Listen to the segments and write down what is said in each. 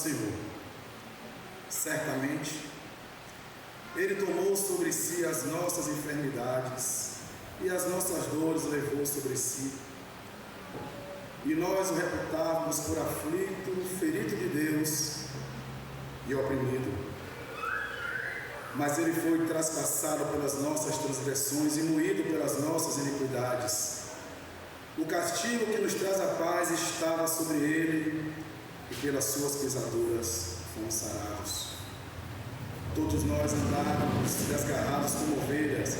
Senhor. Certamente, Ele tomou sobre si as nossas enfermidades e as nossas dores levou sobre si. E nós o reputávamos por aflito, ferido de Deus e oprimido. Mas Ele foi traspassado pelas nossas transgressões e moído pelas nossas iniquidades. O castigo que nos traz a paz estava sobre Ele, e pelas suas pisaduras fomos sarados. Todos nós andávamos desgarrados como ovelhas,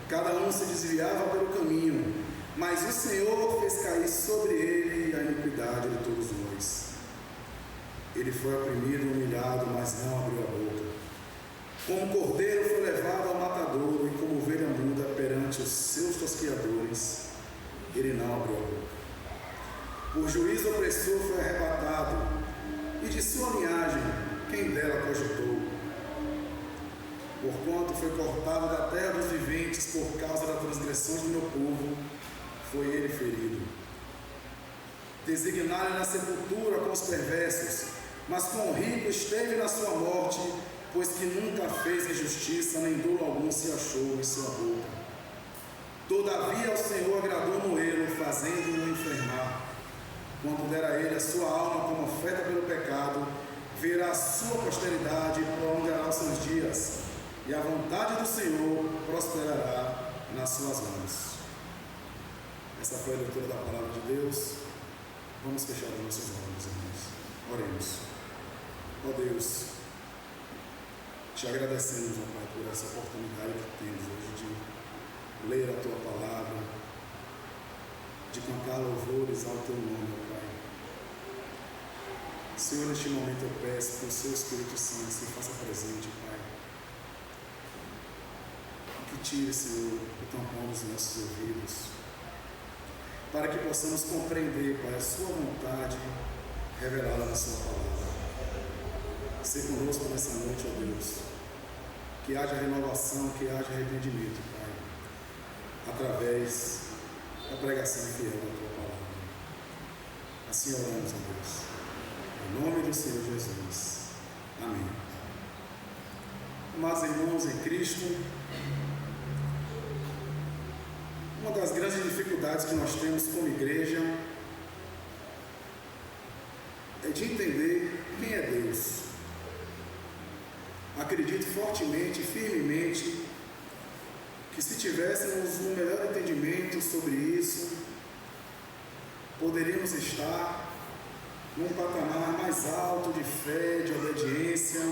cada um se desviava pelo caminho, mas o Senhor fez cair sobre ele a iniquidade de todos nós. Ele foi oprimido e humilhado, mas não abriu a boca. Como cordeiro foi levado ao matadouro, e como ovelha muda perante os seus tosqueadores, ele não abriu a boca. Por juízo opressor foi arrebatado, e de sua linhagem, quem dela cogitou? Porquanto foi cortado da terra dos viventes por causa da transgressão do meu povo, foi ele ferido. Designaram-lhe na sepultura com os perversos, mas com o rico esteve na sua morte, pois que nunca fez injustiça, nem dolo algum se achou em sua boca. Todavia ao Senhor agradou moê-lo, fazendo-o enfermar. Quando der a ele a sua alma como oferta pelo pecado, verá a sua posteridade e prolongará os seus dias, e a vontade do Senhor prosperará nas suas mãos. Essa foi a leitura da palavra de Deus. Vamos fechar os nossos olhos, irmãos. Oremos. Ó Deus, te agradecemos, ó Pai, por essa oportunidade que temos hoje de ler a Tua palavra, de cantar louvores ao Teu nome, ó Pai. Senhor, neste momento eu peço que o Seu Espírito Santo se faça presente, Pai. Que tire, Senhor, o tampão dos nossos ouvidos, para que possamos compreender, Pai, a Sua vontade revelada na Sua palavra. Ser conosco nessa noite, ó Deus, que haja renovação, que haja arrependimento, Pai, através da pregação fiel da Tua palavra. Assim oramos, ó Deus, em nome do Senhor Jesus. Amém. Amados irmãos em Cristo, uma das grandes dificuldades que nós temos como igreja é de entender quem é Deus. Acredito fortemente e firmemente que se tivéssemos um melhor entendimento sobre isso, poderíamos estar num patamar mais alto de fé, de obediência,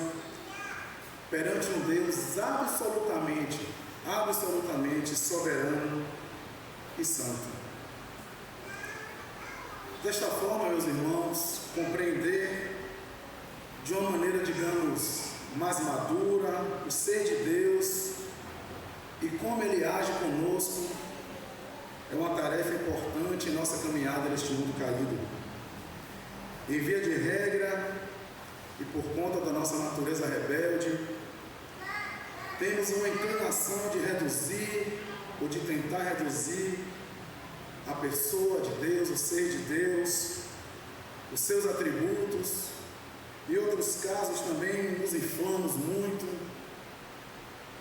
perante um Deus absolutamente soberano e santo. Desta forma, meus irmãos, compreender de uma maneira, digamos, mais madura o ser de Deus e como Ele age conosco é uma tarefa importante em nossa caminhada neste mundo caído. Em via de regra e por conta da nossa natureza rebelde, temos uma inclinação de reduzir ou de tentar reduzir a pessoa de Deus, o ser de Deus, os seus atributos. Em outros casos também nos inflamos muito,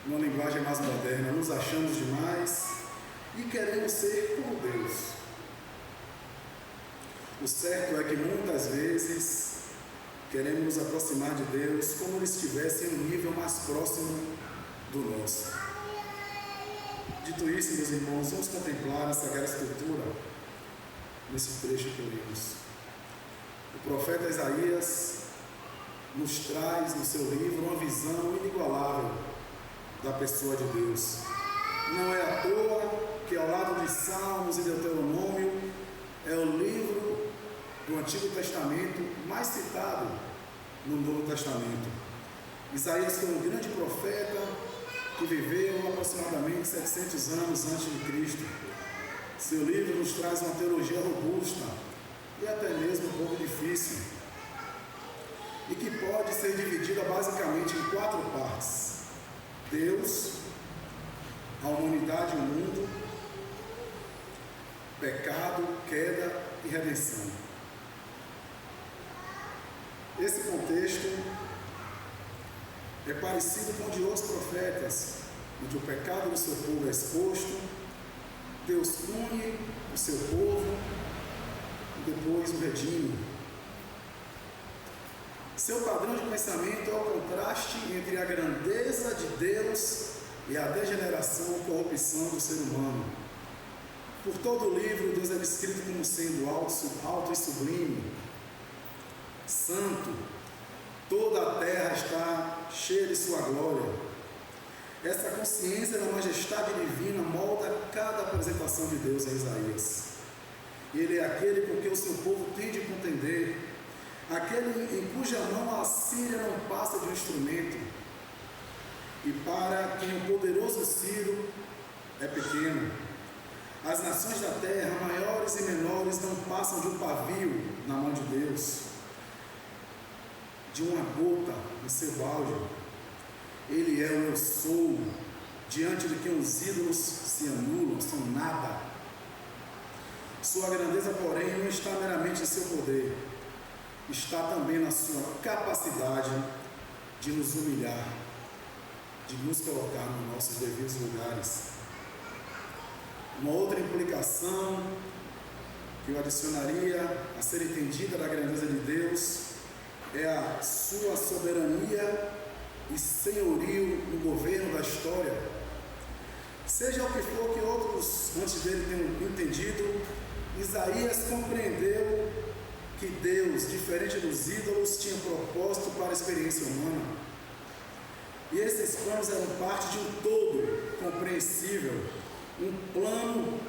numa linguagem mais moderna, nos achamos demais e queremos ser como Deus. O certo é que muitas vezes queremos nos aproximar de Deus como Ele estivesse em um nível mais próximo do nosso. Dito isso, meus irmãos, vamos contemplar a Sagrada Escritura nesse trecho que lemos. O profeta Isaías nos traz no seu livro uma visão inigualável da pessoa de Deus. Não é à toa que ao lado de Salmos e Deuteronômio é o livro do Antigo Testamento mais citado no Novo Testamento. Isaías foi um grande profeta que viveu aproximadamente 700 anos antes de Cristo. Seu livro nos traz uma teologia robusta e até mesmo um pouco difícil, e que pode ser dividida basicamente em 4 partes: Deus, a humanidade e o mundo, pecado, queda e redenção. Esse contexto é parecido com o de outros profetas, onde o pecado do seu povo é exposto, Deus pune o seu povo e depois o redime. Seu padrão de pensamento é o contraste entre a grandeza de Deus e a degeneração e corrupção do ser humano. Por todo o livro, Deus é descrito como sendo alto e sublime, santo. Toda a terra está cheia de sua glória. Essa consciência da majestade divina molda cada apresentação de Deus em Isaías. Ele é aquele com que o seu povo tem de contender, aquele em cuja mão a Síria não passa de um instrumento, e para quem o poderoso Ciro é pequeno. As nações da terra, maiores e menores, não passam de um pavio na mão de Deus, de uma gota no seu balde. Ele é o eu sou, diante de quem os ídolos se anulam, são nada. Sua grandeza, porém, não está meramente em seu poder, está também na sua capacidade de nos humilhar, de nos colocar nos nossos devidos lugares. Uma outra implicação que eu adicionaria a ser entendida da grandeza de Deus é a sua soberania e senhorio no governo da história. Seja o que for que outros antes dele tenham entendido, Isaías compreendeu que Deus, diferente dos ídolos, tinha propósito para a experiência humana. E esses planos eram parte de um todo compreensível, um plano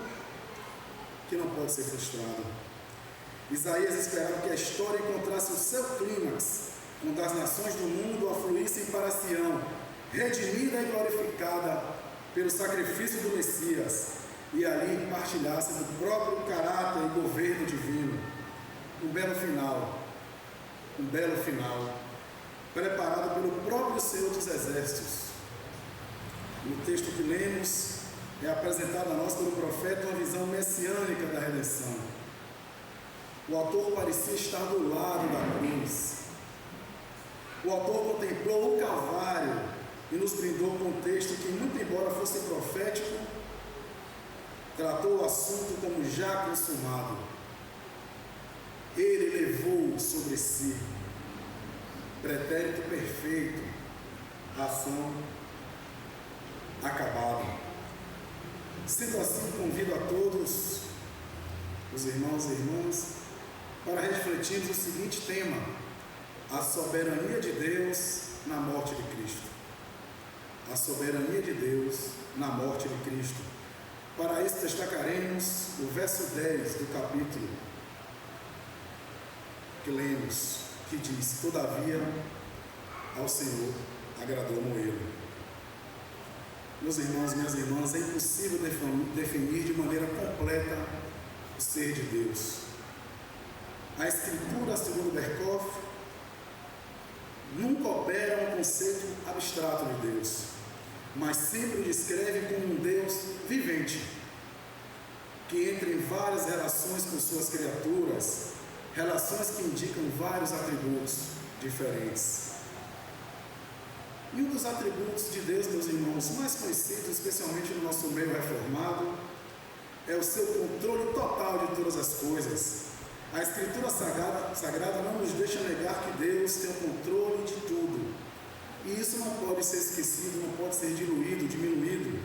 que não pode ser frustrado. Isaías esperava que a história encontrasse o seu clímax, quando as nações do mundo afluíssem para Sião, redimida e glorificada pelo sacrifício do Messias, e ali partilhassem do próprio caráter e governo divino. Um belo final, preparado pelo próprio Senhor dos Exércitos. No texto que lemos, é apresentada a nós pelo profeta uma visão messiânica da redenção. O autor parecia estar do lado da cruz. O autor contemplou o Calvário e nos brindou com um texto que, muito embora fosse profético, tratou o assunto como já consumado. Ele levou sobre si, pretérito perfeito, ação acabada. Sendo assim, convido a todos, os irmãos e irmãs, para refletirmos o seguinte tema: a soberania de Deus na morte de Cristo. A soberania de Deus na morte de Cristo. Para isso destacaremos o verso 10 do capítulo que lemos, que diz: todavia ao Senhor agradou Moê-lo. Meus irmãos, minhas irmãs, é impossível definir de maneira completa o ser de Deus. A Escritura, segundo Berkhof, nunca opera um conceito abstrato de Deus, mas sempre o descreve como um Deus vivente, que entra em várias relações com suas criaturas, relações que indicam vários atributos diferentes. E um dos atributos de Deus, meus irmãos, mais conhecidos, especialmente no nosso meio reformado, é o seu controle total de todas as coisas. A Escritura Sagrada não nos deixa negar que Deus tem o controle de tudo. E isso não pode ser esquecido, não pode ser diluído, diminuído.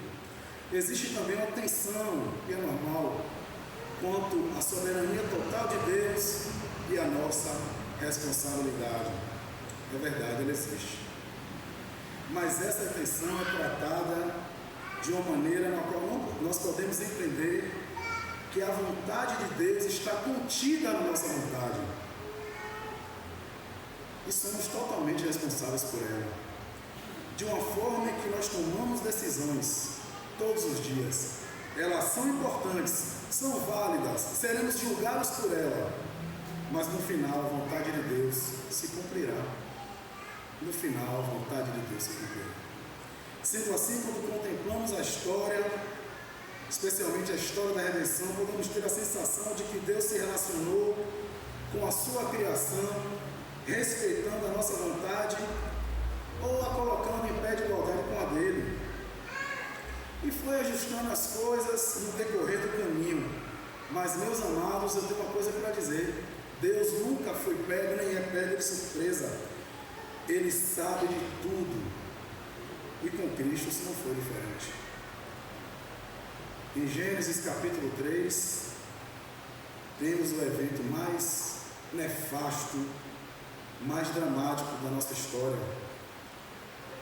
Existe também uma tensão, que é normal, quanto à soberania total de Deus e a nossa responsabilidade. É verdade, ela existe. Mas essa tensão é tratada de uma maneira na qual nós podemos entender que a vontade de Deus está contida na nossa vontade. E somos totalmente responsáveis por ela. De uma forma em que nós tomamos decisões todos os dias. Elas são importantes, são válidas, seremos julgados por ela. Mas no final a vontade de Deus se cumprirá. No final, a vontade de Deus se cumprirá. Sendo assim, quando contemplamos a história, especialmente a história da redenção, podemos ter a sensação de que Deus se relacionou com a sua criação respeitando a nossa vontade ou a colocando em pé de igualdade com a dele. E foi ajustando as coisas no decorrer do caminho. Mas, meus amados, eu tenho uma coisa para dizer: Deus nunca foi pego nem é pego de surpresa. Ele sabe de tudo. E com Cristo isso não foi diferente. Em Gênesis capítulo 3, temos o evento mais nefasto, mais dramático da nossa história.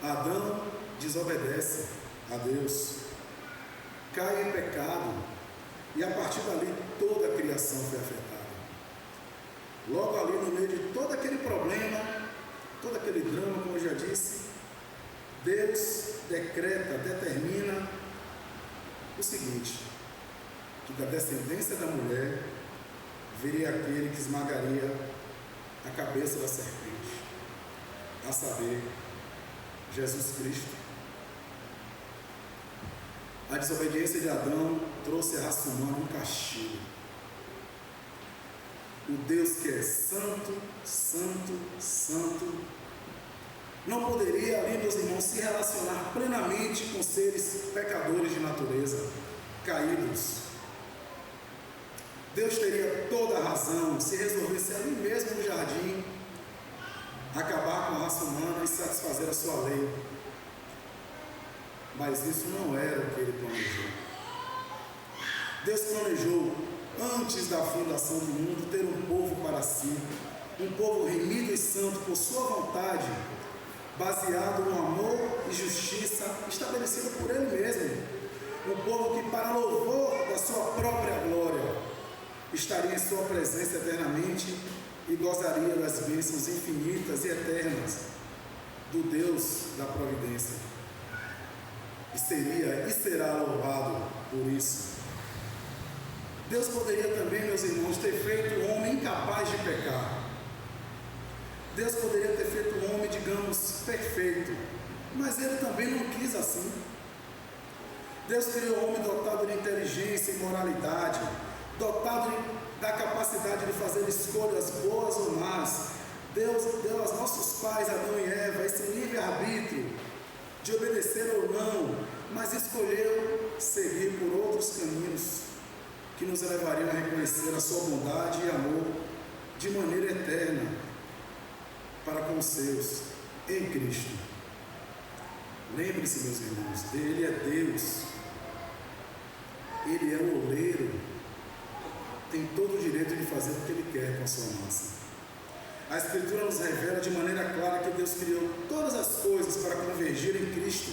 Adão desobedece a Deus, cai em pecado, e a partir dali toda a criação foi afetada. Logo ali no meio de todo aquele problema, todo aquele drama, como eu já disse, Deus decreta, determina o seguinte: que da descendência da mulher viria aquele que esmagaria a cabeça da serpente, a saber, Jesus Cristo. A desobediência de Adão trouxe à raça humana um castigo. O Deus que é santo, santo, santo, não poderia ali, meus irmãos, se relacionar plenamente com seres pecadores de natureza, caídos. Deus teria toda a razão se resolvesse ali mesmo no jardim acabar com a raça humana e satisfazer a sua lei. Mas isso não era o que ele planejou. Deus planejou, antes da fundação do mundo, ter um povo para si, um povo remido e santo por sua vontade, baseado no amor e justiça estabelecido por ele mesmo. Um povo que, para louvor da sua própria glória, estaria em sua presença eternamente e gozaria das bênçãos infinitas e eternas do Deus da providência. E seria e será louvado por isso. Deus poderia também, meus irmãos, ter feito o homem incapaz de pecar. Deus poderia ter feito o homem, digamos, perfeito, mas ele também não quis assim. Deus criou o homem dotado de inteligência e moralidade, dotado da capacidade de fazer escolhas boas ou más. Deus deu aos nossos pais, Adão e Eva, esse livre-arbítrio de obedecer ou não, mas escolheu seguir por outros caminhos que nos levariam a reconhecer a sua bondade e amor de maneira eterna para com os seus em Cristo. Lembre-se, meus irmãos, Ele é Deus, Ele é o oleiro, tem todo o direito de fazer o que Ele quer com a sua massa. A Escritura nos revela de maneira clara que Deus criou todas as coisas para convergir em Cristo,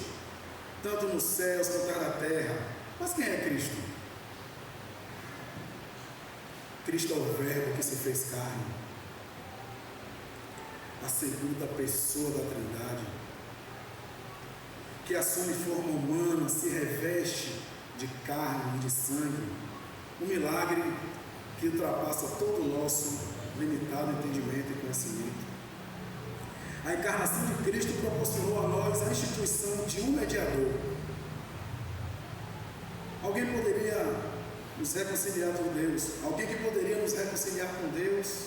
tanto nos céus quanto na terra. Mas quem é Cristo? Cristo é o Verbo que se fez carne, a segunda pessoa da Trindade, que assume forma humana, se reveste de carne e de sangue, um milagre que ultrapassa todo o nosso limitado entendimento e conhecimento. A encarnação de Cristo proporcionou a nós a instituição de um mediador. Alguém poderia nos reconciliar com Deus, alguém que poderia nos reconciliar com Deus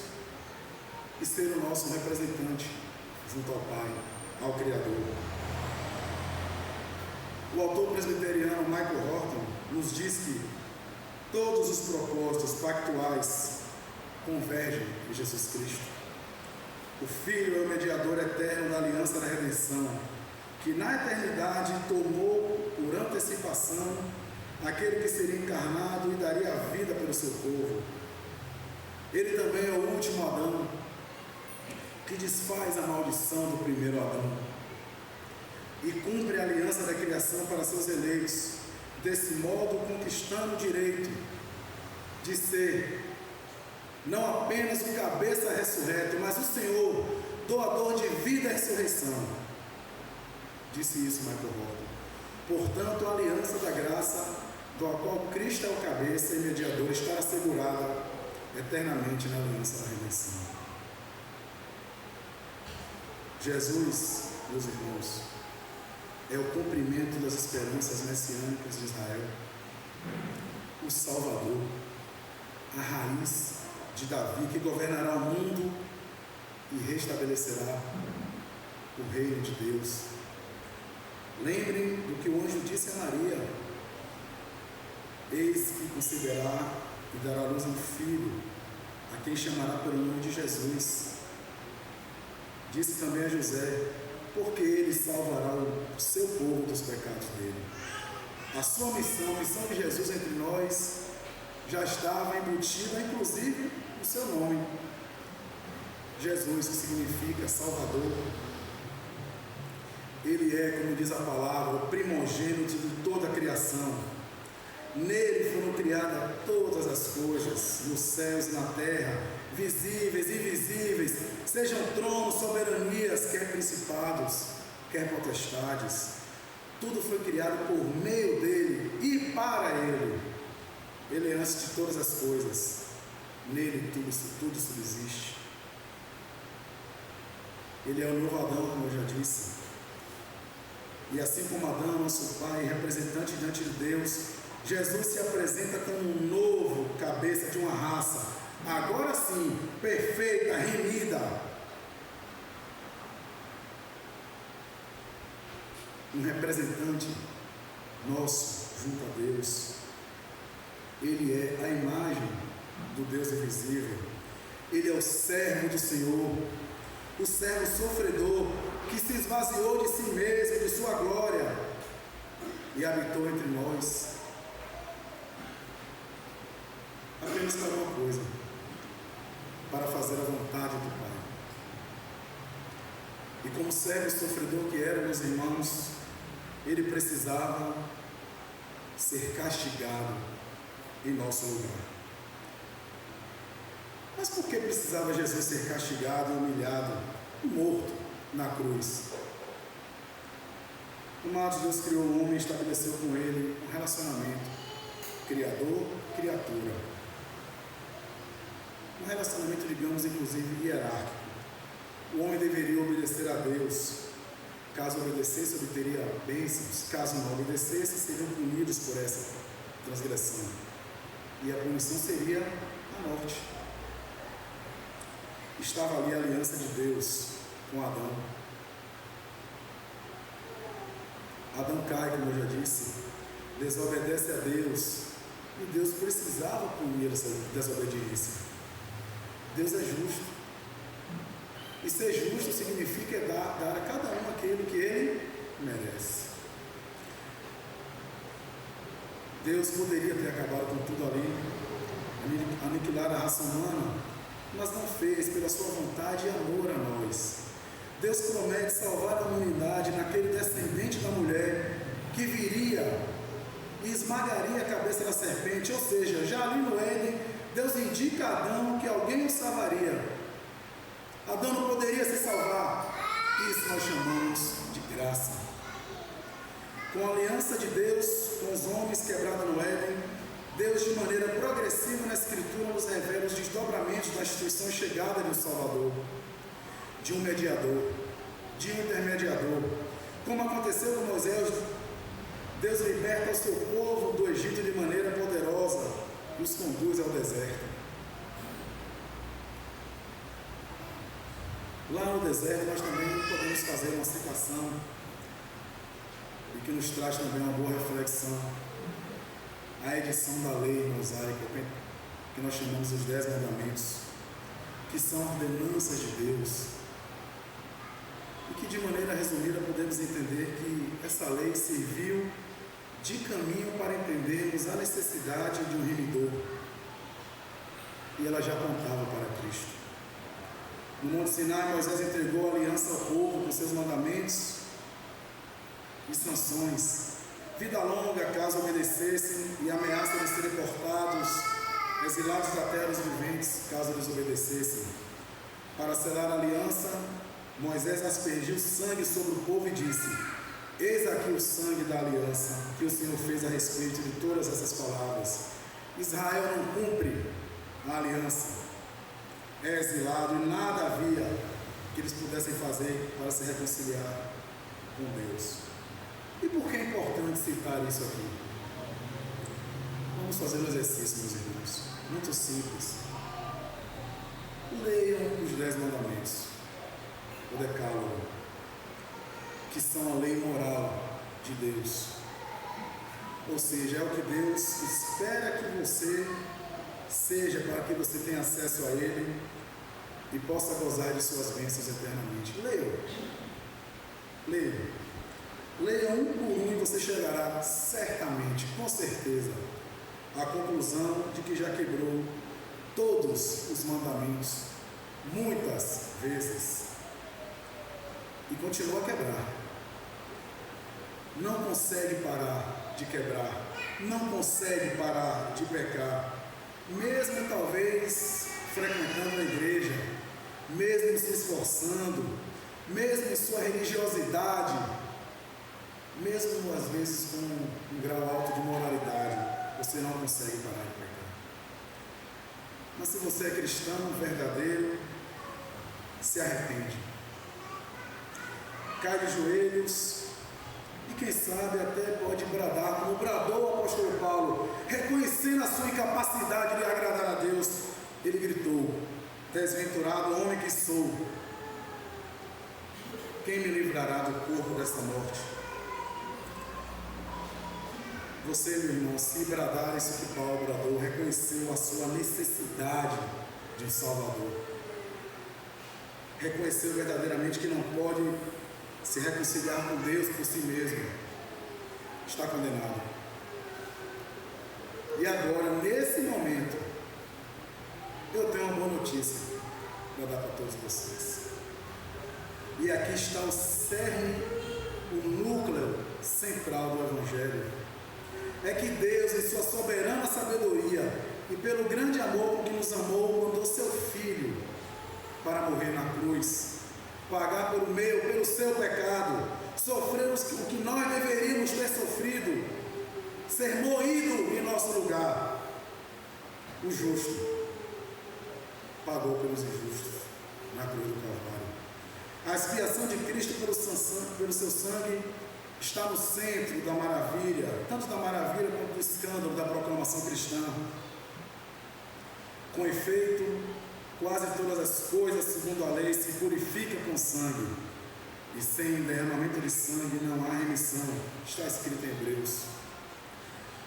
e ser o nosso representante junto ao Pai, ao Criador. O autor presbiteriano Michael Horton nos diz que todos os propósitos pactuais convergem em Jesus Cristo. O Filho é o mediador eterno da aliança da redenção, que na eternidade tomou por antecipação aquele que seria encarnado e daria a vida pelo seu povo. Ele também é o último Adão, que desfaz a maldição do primeiro Adão e cumpre a aliança da criação para seus eleitos, desse modo conquistando o direito de ser não apenas o cabeça ressurreto, mas o Senhor, doador de vida e ressurreição. Disse isso Michael Horton. Portanto, a aliança da graça, do qual Cristo é o cabeça e mediador, está assegurada eternamente na aliança da redenção. Jesus, meus irmãos, é o cumprimento das esperanças messiânicas de Israel, o Salvador, a raiz de Davi, que governará o mundo e restabelecerá o reino de Deus. Lembrem do que o anjo disse a Maria: eis que conceberá e dará à luz um filho, a quem chamará pelo nome de Jesus. Disse também a José: porque ele salvará o seu povo dos pecados dele. A sua missão, a missão de Jesus entre nós, já estava embutida, inclusive, no seu nome. Jesus, que significa Salvador. Ele é, como diz a palavra, o primogênito de toda a criação. Nele foram criadas todas as coisas, nos céus e na terra, visíveis e invisíveis, sejam tronos, soberanias, quer principados, quer potestades. Tudo foi criado por meio dele e para ele. Ele é antes de todas as coisas. Nele tudo subsiste. Ele é o novo Adão, como eu já disse. E assim como Adão, nosso pai, representante diante de Deus, Jesus se apresenta como um novo cabeça de uma raça, agora sim, perfeita, remida. Um representante nosso junto a Deus. Ele é a imagem do Deus invisível. Ele é o servo do Senhor, o servo sofredor, que se esvaziou de si mesmo, de sua glória, e habitou entre nós. Apenas para uma coisa: para fazer a vontade do Pai. E como servo sofredor que era, meus irmãos, ele precisava ser castigado em nosso lugar. Mas por que precisava Jesus ser castigado, humilhado, morto na cruz? Amados, Deus criou o homem e estabeleceu com ele um relacionamento Criador-criatura. Um relacionamento, digamos, inclusive hierárquico. O homem deveria obedecer a Deus. Caso obedecesse, obteria bênçãos. Caso não obedecesse, seriam punidos por essa transgressão. E a punição seria a morte. Estava ali a aliança de Deus com Adão. Adão cai, como eu já disse, desobedece a Deus. E Deus precisava punir essa desobediência. Deus é justo. E ser justo significa dar a cada um aquilo que ele merece. Deus poderia ter acabado com tudo ali, aniquilar a raça humana, mas não fez, pela sua vontade e amor a nós. Deus promete salvar a humanidade naquele descendente da mulher que viria e esmagaria a cabeça da serpente. Ou seja, já ali no Éden, Deus indica a Adão que alguém o salvaria. Adão não poderia se salvar. Isso nós chamamos de graça. Com a aliança de Deus com os homens quebrada no Éden, Deus, de maneira progressiva na Escritura, nos revela os desdobramentos da instituição chegada de um Salvador, de um mediador, de um intermediador. Como aconteceu com Moisés, Deus liberta o seu povo do Egito de maneira poderosa e os conduz ao deserto. Lá no deserto nós também podemos fazer uma citação e que nos traz também uma boa reflexão. A edição da lei mosaica, que nós chamamos os 10 mandamentos, que são ordenanças de Deus, e que de maneira resumida podemos entender que essa lei serviu de caminho para entendermos a necessidade de um remidor, e ela já apontava para Cristo. No Monte Sinai, Moisés entregou a aliança ao povo com seus mandamentos e sanções. Vida longa, caso obedecessem, e ameaça de serem cortados, exilados da terra dos viventes, caso desobedecessem. Para selar a aliança, Moisés aspergiu sangue sobre o povo e disse: eis aqui o sangue da aliança que o Senhor fez a respeito de todas essas palavras. Israel não cumpre a aliança, é exilado, e nada havia que eles pudessem fazer para se reconciliar com Deus. E por que é importante citar isso aqui? Vamos fazer um exercício, meus irmãos, muito simples. Leiam os 10 mandamentos. o decálogo, que são a lei moral de Deus. Ou seja, é o que Deus espera que você seja, para que você tenha acesso a Ele e possa gozar de suas bênçãos eternamente. Leia um por um e você chegará certamente, com certeza, à conclusão de que já quebrou todos os mandamentos muitas vezes e continua a quebrar. Não consegue parar de quebrar, não consegue parar de pecar, mesmo talvez frequentando a igreja, mesmo se esforçando, mesmo em sua religiosidade, mesmo às vezes com um grau alto de moralidade, você não consegue parar de pecar. Mas se você é cristão verdadeiro, se arrepende, cai de joelhos e quem sabe até pode bradar, como bradou o apóstolo Paulo, reconhecendo a sua incapacidade de agradar a Deus. Ele gritou: desventurado homem que sou, quem me livrará do corpo desta morte? Você, meu irmão, se bradar isso que Paulo bradou, reconheceu a sua necessidade de um Salvador, reconheceu verdadeiramente que não pode se reconciliar com Deus por si mesmo, está condenado. E agora, nesse momento, eu tenho uma boa notícia para dar para todos vocês. E aqui está o cerne, o núcleo central do Evangelho. É que Deus, em sua soberana sabedoria e pelo grande amor com que nos amou, mandou seu Filho para morrer na cruz, pagar pelo meu, pelo seu pecado, sofrer o que nós deveríamos ter sofrido, ser moído em nosso lugar. O justo pagou pelos injustos na cruz do Calvário. A expiação de Cristo pelo seu sangue está no centro da maravilha, tanto da maravilha quanto do escândalo da proclamação cristã. Com efeito, quase todas as coisas, segundo a lei, se purificam com sangue, e sem derramamento de sangue não há remissão. Está escrito em Hebreus.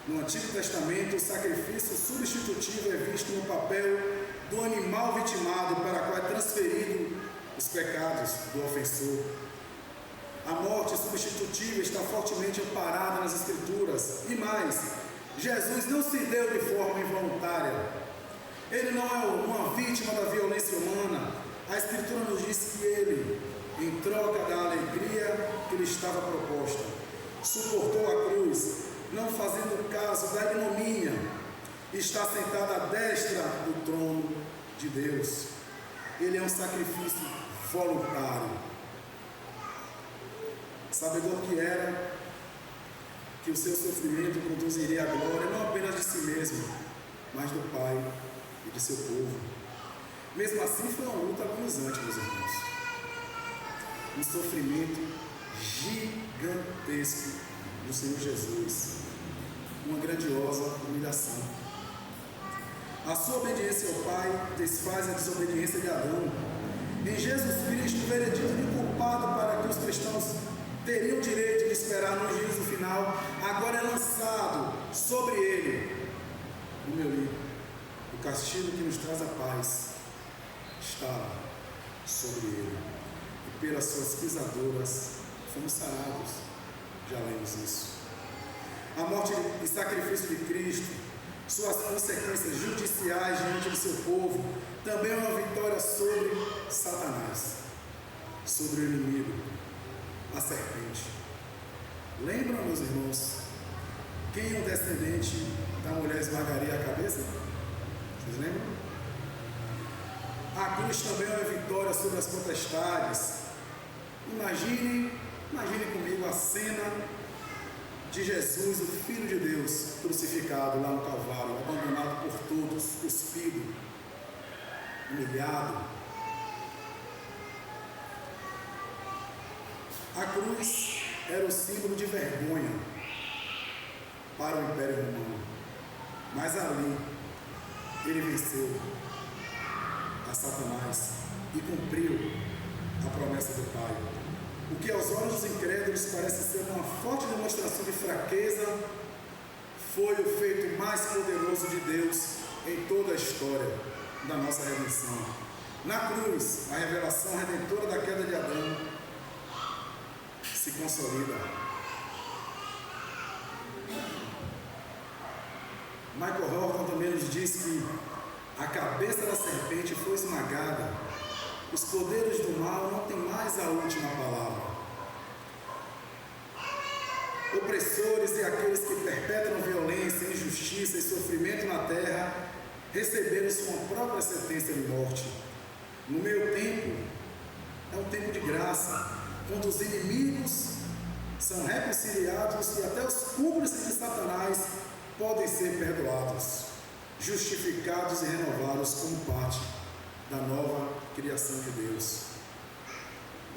No Antigo Testamento, o sacrifício substitutivo é visto no papel do animal vitimado, para qual é transferido os pecados do ofensor. A morte substitutiva está fortemente amparada nas Escrituras. E mais, Jesus não se deu de forma involuntária. Ele não é uma vítima da violência humana. A Escritura nos diz que ele, em troca da alegria que lhe estava proposta, suportou a cruz, não fazendo caso da ignomínia, e está sentado à destra do trono de Deus. Ele é um sacrifício voluntário. Sabedor que era que o seu sofrimento conduziria à glória, não apenas de si mesmo, mas do Pai e de seu povo. Mesmo assim, foi uma luta agonizante, meus irmãos. Um sofrimento gigantesco do Senhor Jesus. Uma grandiosa humilhação. A sua obediência ao Pai desfaz a desobediência de Adão. Em Jesus Cristo, o veredito de culpado para que os cristãos teriam o direito de esperar no juízo final, agora é lançado sobre ele. No meu livro, o castigo que nos traz a paz estava sobre ele, e pelas suas pisaduras fomos sarados. Já lemos isso. A morte e sacrifício de Cristo, suas consequências judiciais diante do seu povo, também é uma vitória sobre Satanás, sobre o inimigo, a serpente. Lembram, meus irmãos, quem o descendente da mulher esmagaria a cabeça? Vocês lembram? A cruz também é uma vitória sobre as potestades. Imagine comigo a cena de Jesus, o Filho de Deus, crucificado lá no Calvário, abandonado por todos, cuspido, humilhado. A cruz era o símbolo de vergonha para o Império Romano, mas ali ele venceu a Satanás e cumpriu a promessa do Pai. O que aos olhos dos incrédulos parece ser uma forte demonstração de fraqueza, foi o feito mais poderoso de Deus em toda a história da nossa redenção. Na cruz, a revelação redentora da queda de Adão se consolida. Michael Horton também nos diz que a cabeça da serpente foi esmagada. Os poderes do mal não têm mais a última palavra. Opressores e aqueles que perpetram violência, injustiça e sofrimento na terra receberam sua própria sentença de morte. No meu tempo, é um tempo de graça, quando os inimigos são reconciliados e até os cúmplices de Satanás podem ser perdoados, justificados e renovados como parte da nova criação de Deus.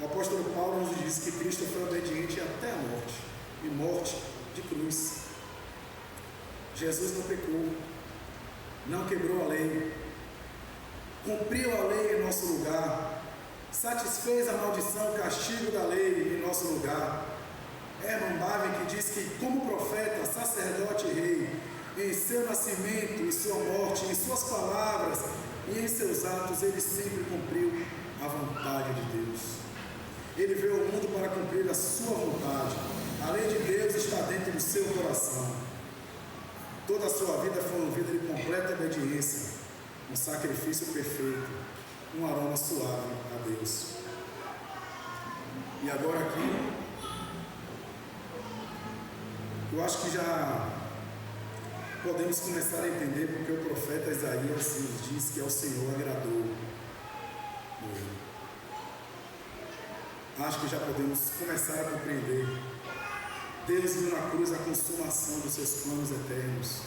O apóstolo Paulo nos diz que Cristo foi obediente até a morte, e morte de cruz. Jesus não pecou, não quebrou a lei, cumpriu a lei em nosso lugar, satisfez a maldição, o castigo da lei em nosso lugar. Herman Bavinck diz que, como profeta, sacerdote e rei, em seu nascimento, em sua morte, em suas palavras e em seus atos, ele sempre cumpriu a vontade de Deus. Ele veio ao mundo para cumprir a sua vontade. A lei de Deus está dentro do seu coração. Toda a sua vida foi uma vida de completa obediência, um sacrifício perfeito, um aroma suave a Deus. E agora aqui, eu acho que já podemos começar a entender porque o profeta Isaías nos diz que ao Senhor agradou morrer. Acho que já podemos começar a compreender. Deus viu na cruz a consumação dos seus planos eternos.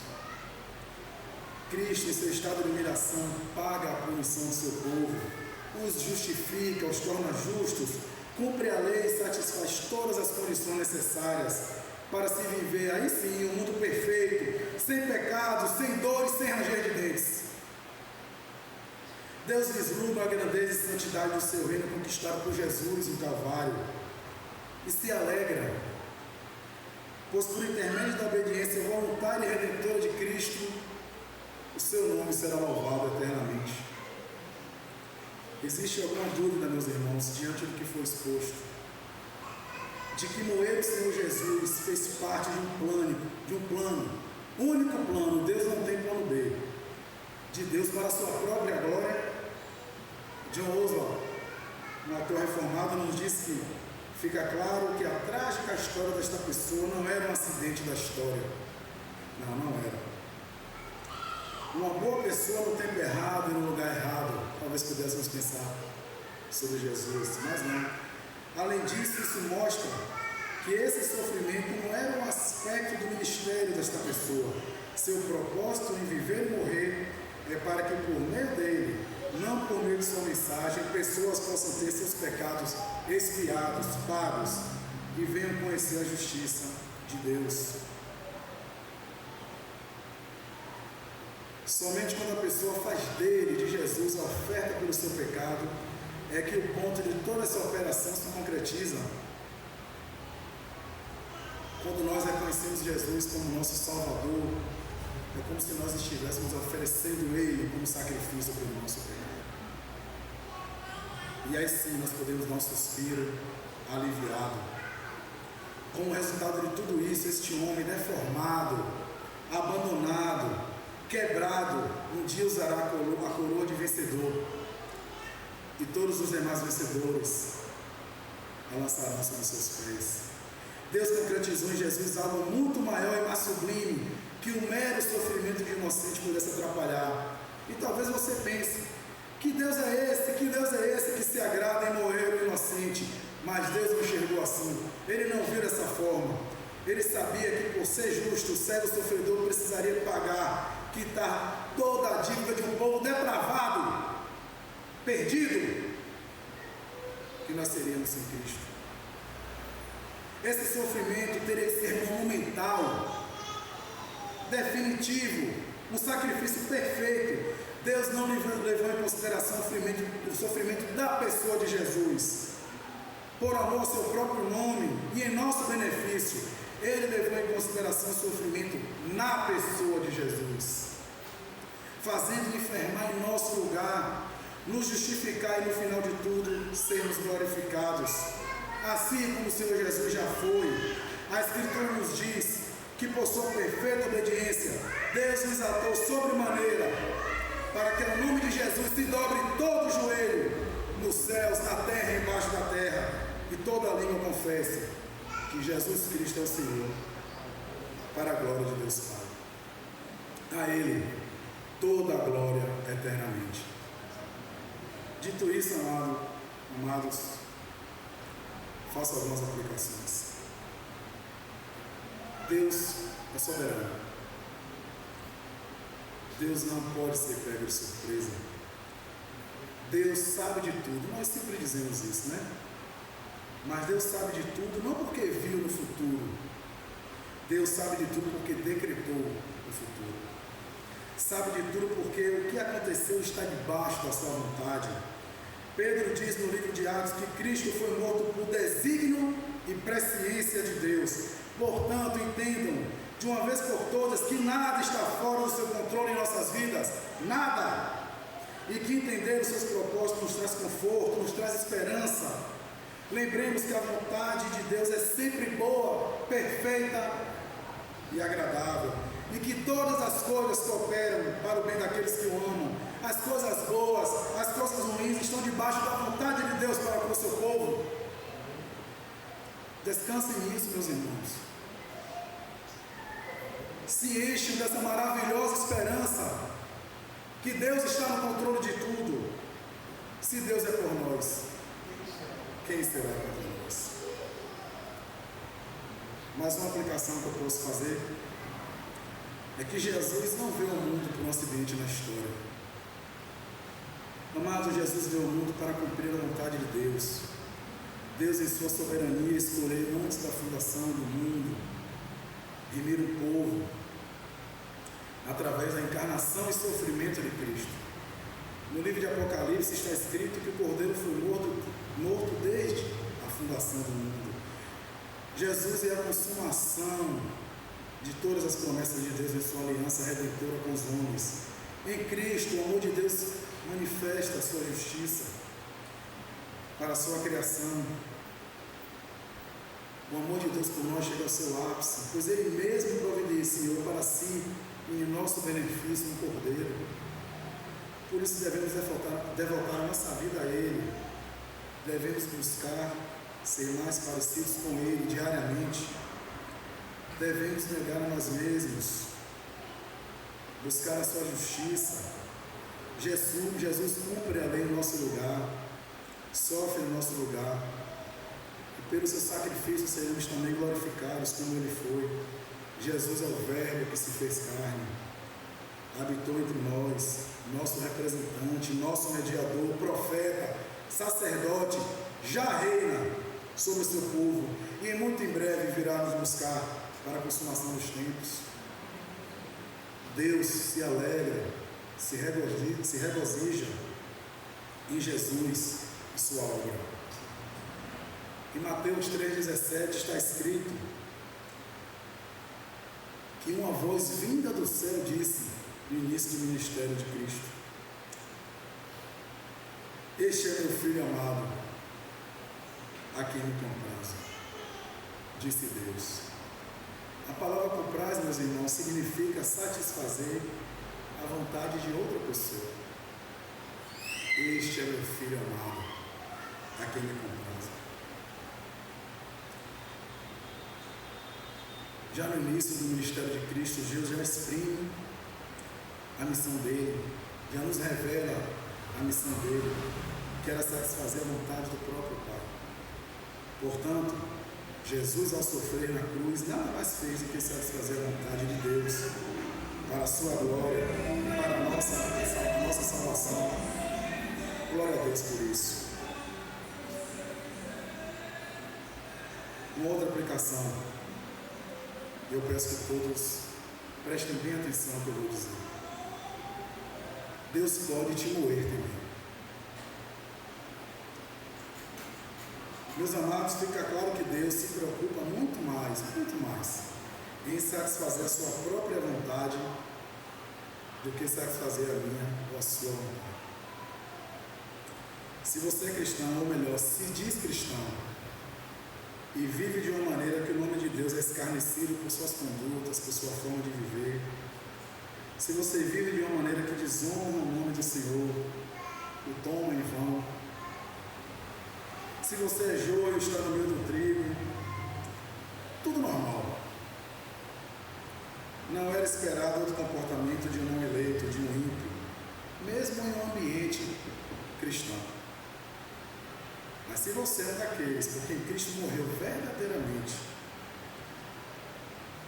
Cristo, em seu estado de humilhação, paga a punição do seu povo, os justifica, os torna justos, cumpre a lei e satisfaz todas as condições necessárias para se viver, aí sim, um mundo perfeito, sem pecados, sem dores, sem ranger de dentes. Deus vislumbra a grandeza e santidade do seu reino conquistado por Jesus no Calvário e se alegra, pois por intermédio da obediência voluntária e redentora de Cristo, o seu nome será louvado eternamente. Existe alguma dúvida, meus irmãos, diante do que foi exposto, de que morrer o Senhor Jesus fez parte de um plano, único plano? Deus não tem plano B, de Deus para a sua própria glória. John Oswald, um autor reformado, nos diz que fica claro que a trágica história desta pessoa não era um acidente da história. Não era. Uma boa pessoa no tempo errado e no lugar errado. Talvez pudéssemos pensar sobre Jesus, mas não. Além disso, isso mostra que esse sofrimento não era um aspecto do ministério desta pessoa. Seu propósito em viver e morrer é para que por meio dele, não por meio de sua mensagem, pessoas possam ter seus pecados expiados, pagos e venham conhecer a justiça de Deus. Somente quando a pessoa faz dele, de Jesus, a oferta pelo seu pecado, é que o ponto de toda essa operação se concretiza. Quando nós reconhecemos Jesus como nosso Salvador, é como se nós estivéssemos oferecendo Ele como sacrifício pelo nosso pecado. E aí sim nós podemos dar um suspiro aliviado. Como resultado de tudo isso, este homem deformado, abandonado, quebrado, um dia usará a coroa de vencedor, e todos os demais vencedores a lançarão sobre seus pés. Deus concretizou em Jesus algo muito maior e mais sublime que o mero sofrimento de inocente pudesse atrapalhar. E talvez você pense: que Deus é esse? Que Deus é esse que se agrada em morrer o inocente? Mas Deus não enxergou assim. Ele não viu dessa forma. Ele sabia que por ser justo, o cego sofredor precisaria pagar, quitar toda a dívida de um povo depravado, perdido, que nós seríamos sem Cristo. Esse sofrimento teria que ser monumental, definitivo, um sacrifício perfeito. Deus não levou em consideração o sofrimento da pessoa de Jesus. Por amor ao seu próprio nome e em nosso benefício, Ele levou em consideração o sofrimento na pessoa de Jesus, fazendo enfermar em nosso lugar, nos justificar e no final de tudo sermos glorificados. Assim como o Senhor Jesus já foi, a Escritura nos diz que por sua perfeita obediência, Deus nos atou sobremaneira, para que no nome de Jesus se dobre todo o joelho, nos céus, na terra e embaixo da terra, e toda a língua confesse que Jesus Cristo é o Senhor, para a glória de Deus Pai. A Ele toda a glória eternamente. Dito isso, amados, faço algumas aplicações. Deus é soberano. Deus não pode ser pego de surpresa. Deus sabe de tudo. Nós sempre dizemos isso, né? Mas Deus sabe de tudo não porque viu no futuro. Deus sabe de tudo porque decretou o futuro. Sabe de tudo porque o que aconteceu está debaixo da sua vontade. Pedro diz no livro de Atos que Cristo foi morto por desígnio e presciência de Deus. Portanto, entendam de uma vez por todas que nada está fora do seu controle em nossas vidas. Nada. E que entender os seus propósitos nos traz conforto, nos traz esperança. Lembremos que a vontade de Deus é sempre boa, perfeita e agradável. E que todas as coisas cooperam para o bem daqueles que o amam. As coisas boas, as coisas ruins estão debaixo da vontade de Deus para com o seu povo. Descansem nisso, meus irmãos. Se enchem dessa maravilhosa esperança que Deus está no controle de tudo. Se Deus é por nós, quem será contra nós? Mas uma aplicação que eu posso fazer é que Jesus não veio ao mundo por um acidente na história. Amado, Jesus veio ao mundo para cumprir a vontade de Deus. Deus, em sua soberania, escolheu antes da fundação do mundo remir o povo através da encarnação e sofrimento de Cristo. No livro de Apocalipse está escrito que o Cordeiro foi morto desde a fundação do mundo. Jesus é a consumação de todas as promessas de Deus em sua aliança redentora com os homens. Em Cristo, o amor de Deus manifesta a sua justiça para a sua criação. O amor de Deus por nós chega ao seu ápice, pois Ele mesmo providenciou para si e em nosso benefício um Cordeiro. Por isso devemos devotar a nossa vida a Ele. Devemos buscar ser mais parecidos com Ele diariamente. Devemos negar a nós mesmos, buscar a sua justiça. Jesus cumpre a lei em nosso lugar, sofre em nosso lugar, e pelo seu sacrifício seremos também glorificados como Ele foi. Jesus é o Verbo que se fez carne, habitou entre nós, nosso representante, nosso mediador, profeta, sacerdote, já reina sobre o seu povo, e muito em breve virá nos buscar para a consumação dos tempos. Deus se alegra, se regozija em Jesus e sua obra. Em Mateus 3,17 está escrito que uma voz vinda do céu disse no início do ministério de Cristo: este é meu filho amado, a quem me comprazo, disse Deus. A palavra compraz, meus irmãos, significa satisfazer a vontade de outra pessoa. Este é meu filho amado, a quem me comprazo. Já no início do ministério de Cristo, Deus já exprime a missão dele, já nos revela a missão dele, que era satisfazer a vontade do próprio Pai. Portanto, Jesus, ao sofrer na cruz, nada mais fez do que satisfazer a vontade de Deus, para a sua glória e para a nossa salvação. Glória a Deus por isso. Uma outra aplicação, eu peço que todos prestem bem atenção no que eu vou dizer. Deus pode te moer também. Meus amados, fica claro que Deus se preocupa muito mais em satisfazer a sua própria vontade do que satisfazer a minha ou a sua vontade. Se você é cristão, ou melhor, se diz cristão, e vive de uma maneira que o nome de Deus é escarnecido por suas condutas, por sua forma de viver, se você vive de uma maneira que desonra o nome do Senhor, o toma em vão, se você é joio e está no meio do trigo, tudo normal. Não era esperado outro comportamento de um não eleito, de um ímpio, mesmo em um ambiente cristão. Mas se você é daqueles por quem Cristo morreu verdadeiramente,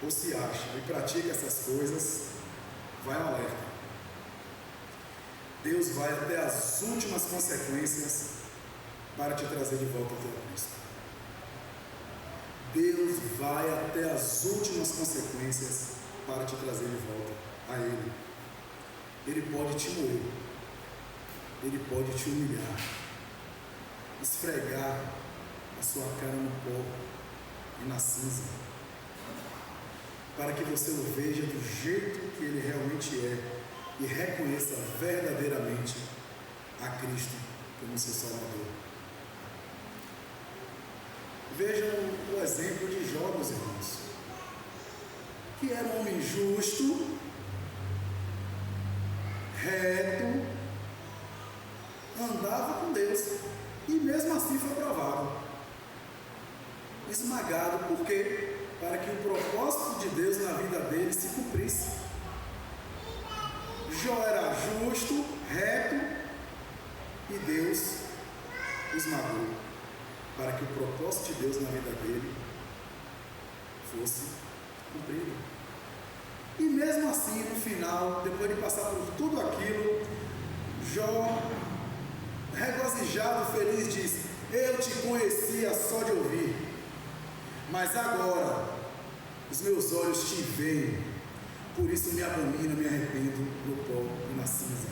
ou se acha e pratica essas coisas, vai ao alerta. Deus vai até as últimas consequências para te trazer de volta até Cristo. Deus vai até as últimas consequências para te trazer de volta a Ele. Ele pode te moer, Ele pode te humilhar, esfregar a sua cara no pó e na cinza, para que você o veja do jeito que Ele realmente é e reconheça verdadeiramente a Cristo como seu Salvador. Vejam o exemplo de Jó, meus irmãos, que era um homem justo, reto, andava com Deus e mesmo assim foi provado, esmagado. Por quê? Para que o propósito de Deus na vida dele se cumprisse. Jó era justo, reto, e Deus o esmagou, para que o propósito de Deus na vida dele fosse cumprido. E mesmo assim, no final, depois de passar por tudo aquilo, Jó, regozijado, feliz, diz: eu te conhecia só de ouvir, mas agora os meus olhos te veem, por isso me abomino, me arrependo no pó e na cinza.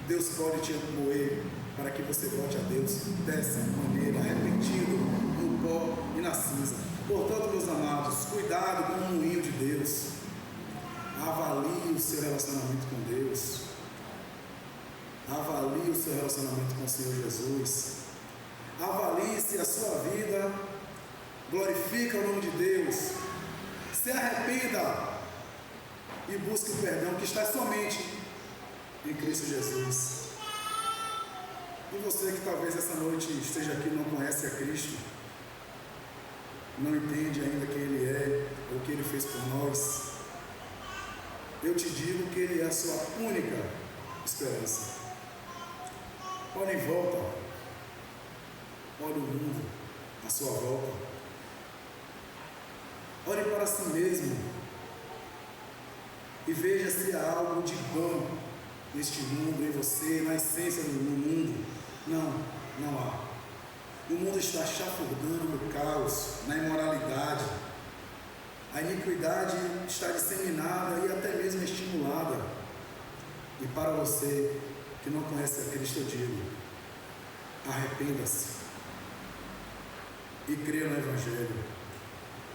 Deus pode te moer para que você volte a Deus dessa maneira, arrependido no pó e na cinza. Portanto, meus amados, cuidado com o moinho de Deus. Avalie o seu relacionamento com Deus. Avalie o seu relacionamento com o Senhor Jesus. Avalie se a sua vida glorifica o nome de Deus. Se arrependa e busque o perdão que está somente em Cristo Jesus. E você que talvez essa noite esteja aqui e não conhece a Cristo, não entende ainda quem Ele é ou o que Ele fez por nós, eu te digo que Ele é a sua única esperança. Olhe em volta, olhe o mundo à sua volta, olhe para si mesmo e veja se há algo de bom neste mundo, em você, na essência do mundo. Não há. O mundo está chafurdando no caos, na imoralidade. A iniquidade está disseminada e até mesmo estimulada. E para você que não conhece a Cristo, eu digo: arrependa-se e creia no Evangelho.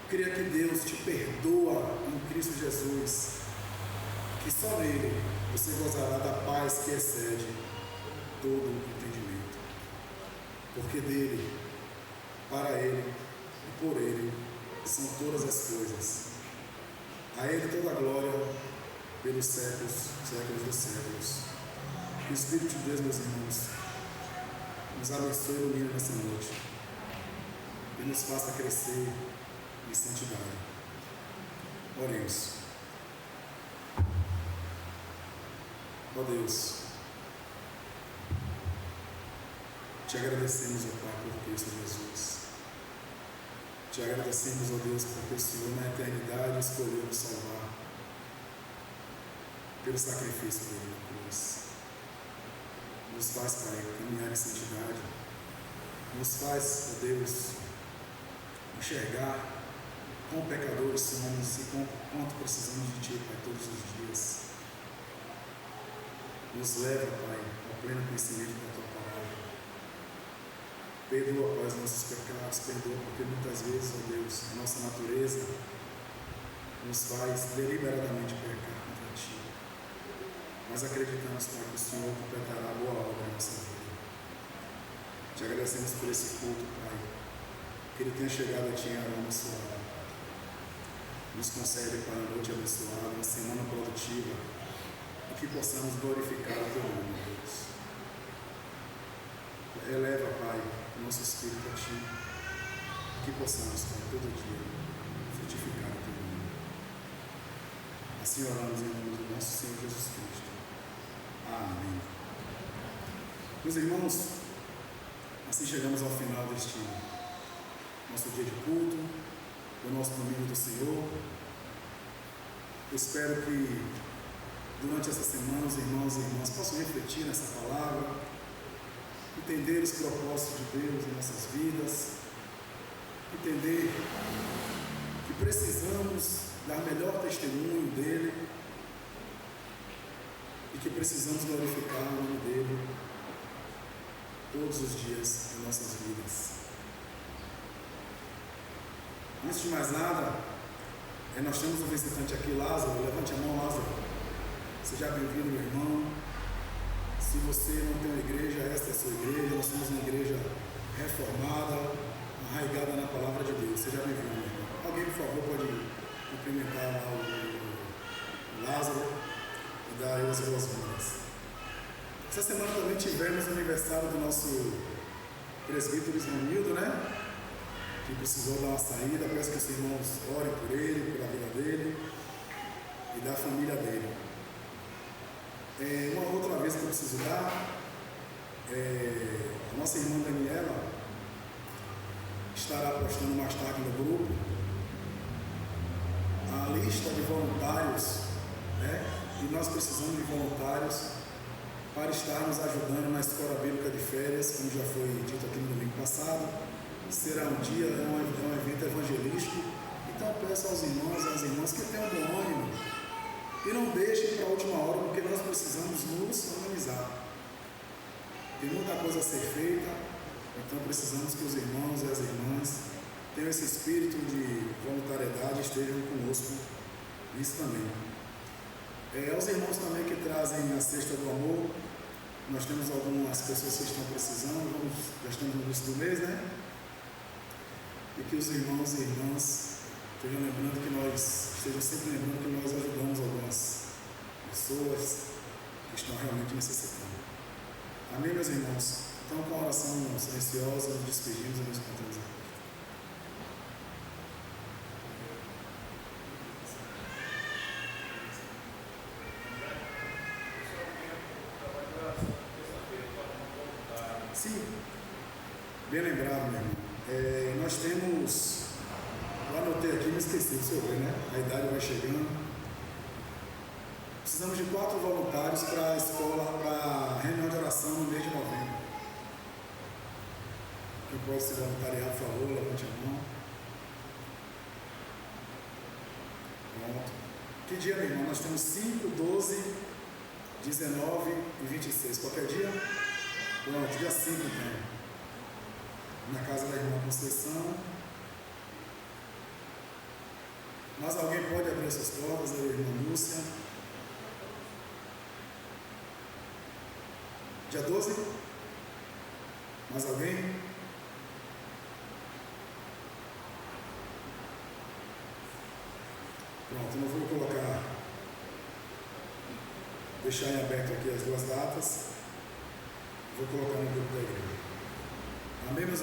Creia que Deus te perdoa em Cristo Jesus, que só nele você gozará da paz que excede todo o entendimento. Porque dele, para ele e por ele são todas as coisas. A ele toda a glória pelos séculos dos séculos. Que o Espírito de Deus, meus irmãos, nos abençoe e ilumine nessa noite e nos faça crescer em santidade. Oremos. Ó Deus, te agradecemos, ó Pai, por Cristo Jesus. Te agradecemos, ó Deus, porque o Senhor na eternidade escolheu nos salvar pelo sacrifício dele na cruz. Nos faz, Pai, caminhar em santidade. Nos faz, ó Deus, enxergar quão pecadores somos e quanto precisamos de Ti, Pai, todos os dias. Nos leva, Pai, ao pleno conhecimento da Tua palavra. Perdoa, Pai, os nossos pecados, perdoa, porque muitas vezes, ó Deus, a nossa natureza nos faz deliberadamente pecar contra Ti. Mas acreditamos, Pai, que o Senhor completará a boa obra em nossa vida. Te agradecemos por esse culto, Pai, que ele tenha chegado a Ti em aroma abençoado. Nos concede, Pai, uma noite abençoada, uma semana produtiva, e que possamos glorificar o Teu nome, Deus. Eleva, Pai, o nosso espírito a Ti, e que possamos, Pai, todo dia frutificar o Teu nome. Assim oramos em nome do nosso Senhor Jesus Cristo. Amém. Meus irmãos, assim chegamos ao final deste nosso dia de culto, do nosso domingo do Senhor. Eu espero que durante essa semana os irmãos e irmãs possam refletir nessa palavra, entender os propósitos de Deus em nossas vidas, entender que precisamos dar melhor testemunho dEle e que precisamos glorificar o nome dEle todos os dias em nossas vidas. Antes de mais nada, nós temos um visitante aqui, Lázaro. Levante a mão, Lázaro. Seja bem-vindo, meu irmão. Se você não tem uma igreja, esta é a sua igreja. Nós somos uma igreja reformada, arraigada na palavra de Deus. Seja bem-vindo, meu irmão. Alguém, por favor, pode cumprimentar lá o Lázaro e dar aí as boas-vindas. Essa semana também tivemos o aniversário do nosso presbítero Ismanildo, né? Que precisou dar uma saída. Peço que os irmãos orem por ele, pela vida dele e da família dele. Uma outra vez que eu preciso dar, a nossa irmã Daniela estará postando mais tarde no grupo a lista de voluntários, né? E nós precisamos de voluntários para estar nos ajudando na Escola Bíblica de Férias, como já foi dito aqui no domingo passado. Será um dia, um evento evangelístico. Então eu peço aos irmãos e às irmãs que tenham bom ânimo e não deixem para a última hora, porque nós precisamos nos organizar. Tem muita coisa a ser feita, então precisamos que os irmãos e as irmãs tenham esse espírito de voluntariedade e estejam conosco nisso também. Aos irmãos também que trazem a cesta do amor, nós temos algumas pessoas que estão precisando, já estamos no início do mês, né? E que os irmãos e irmãs estejam sempre lembrando que nós ajudamos algumas pessoas que estão realmente necessitando. Amém, meus irmãos? Então, com a oração silenciosa, nos despedimos e nos encontramos aqui. Sim, bem lembrado, meu irmão. Nós temos, eu anotei aqui, me esqueci, deixa eu ver, né? A idade vai chegando. Precisamos de 4 voluntários para a escola, para a reunião de oração no mês de novembro. Quem pode se voluntariar, por favor, levante a mão. Pronto. Que dia, meu irmão? Nós temos 5, 12, 19 e 26. Qualquer dia? Pronto, dia 5 então. Na casa da irmã Conceição. Mas alguém pode abrir essas portas, a irmã Lúcia. Dia 12? Mais alguém? Pronto, eu vou colocar, deixar em aberto aqui as 2 datas. Vou colocar no grupo da igreja. Amém, meus irmãos?